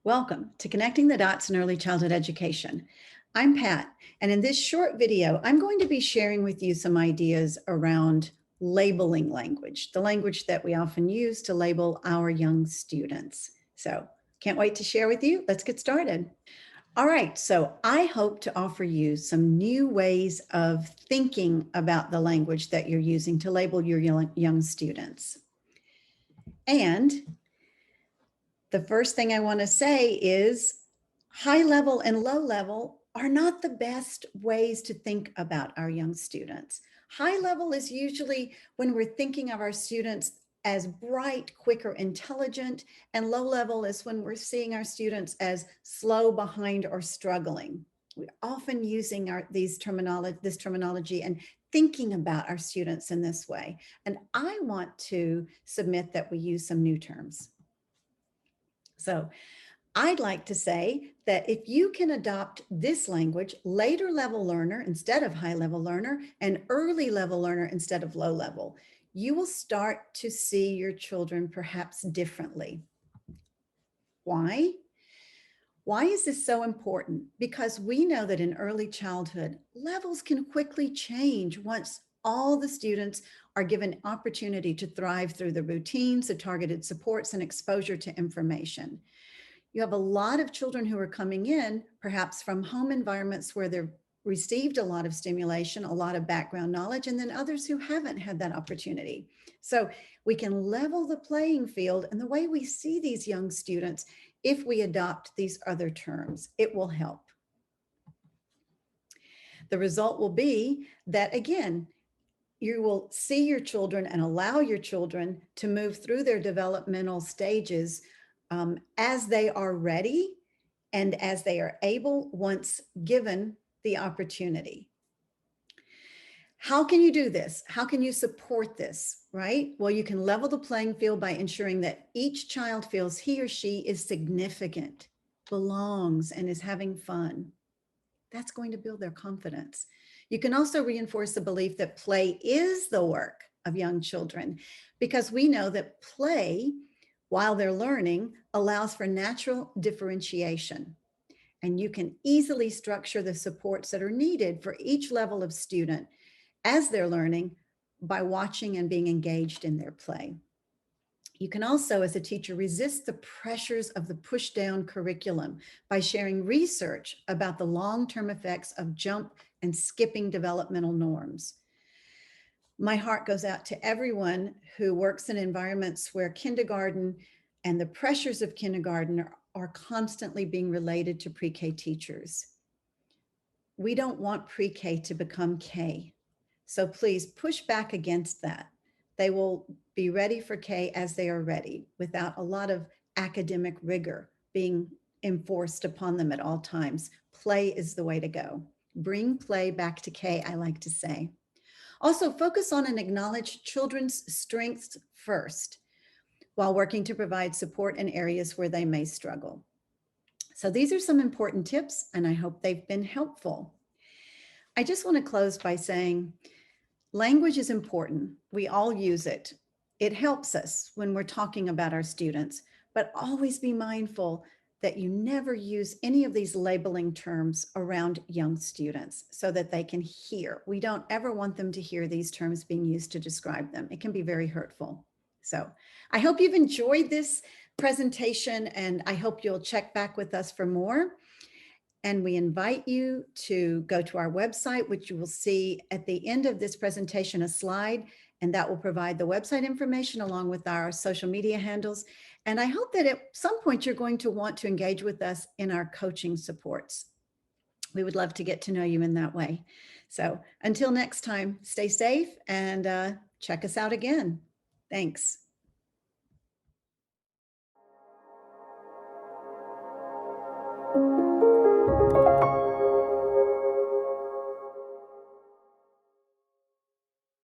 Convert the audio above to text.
Welcome to Connecting the Dots in Early Childhood Education. I'm Pat, and in this short video, I'm going to be sharing with you some ideas around labeling language, the language that we often use to label our young students. So can't wait to share with you. Let's get started. All right, so I hope to offer you some new ways of thinking about the language that you're using to label your young students. And the first thing I want to say is high level and low level are not the best ways to think about our young students. High level is usually when we're thinking of our students as bright, quick, or intelligent, and low level is when we're seeing our students as slow, behind, or struggling. We're often using this terminology and thinking about our students in this way. And I want to submit that we use some new terms. So I'd like to say that if you can adopt this language, later level learner instead of high level learner, and early level learner instead of low level, you will start to see your children perhaps differently. Why? Why is this so important? Because we know that in early childhood, levels can quickly change once all the students are given opportunity to thrive through the routines, the targeted supports, and exposure to information. You have a lot of children who are coming in, perhaps from home environments where they've received a lot of stimulation, a lot of background knowledge, and then others who haven't had that opportunity. So we can level the playing field and the way we see these young students if we adopt these other terms. It will help. The result will be that, again, you will see your children and allow your children to move through their developmental stages as they are ready and as they are able once given the opportunity. How can you do this? How can you support this, right? Well, you can level the playing field by ensuring that each child feels he or she is significant, belongs, and is having fun. That's going to build their confidence. You can also reinforce the belief that play is the work of young children, because we know that play, while they're learning, allows for natural differentiation. And you can easily structure the supports that are needed for each level of student as they're learning by watching and being engaged in their play. You can also, as a teacher, resist the pressures of the push-down curriculum by sharing research about the long-term effects of jump and skipping developmental norms. My heart goes out to everyone who works in environments where kindergarten and the pressures of kindergarten are constantly being related to pre-K teachers. We don't want pre-K to become K. So please push back against that. They will be ready for K as they are ready, without a lot of academic rigor being enforced upon them at all times. Play is the way to go. Bring play back to K, I like to say. Also, focus on and acknowledge children's strengths first, while working to provide support in areas where they may struggle. So these are some important tips, and I hope they've been helpful. I just want to close by saying, language is important. We all use it. It helps us when we're talking about our students, but always be mindful that you never use any of these labeling terms around young students so that they can hear. We don't ever want them to hear these terms being used to describe them. It can be very hurtful. So I hope you've enjoyed this presentation, and I hope you'll check back with us for more. And we invite you to go to our website, which you will see at the end of this presentation, a slide, and that will provide the website information along with our social media handles. And I hope that at some point you're going to want to engage with us in our coaching supports. We would love to get to know you in that way. So until next time, stay safe and check us out again. Thanks.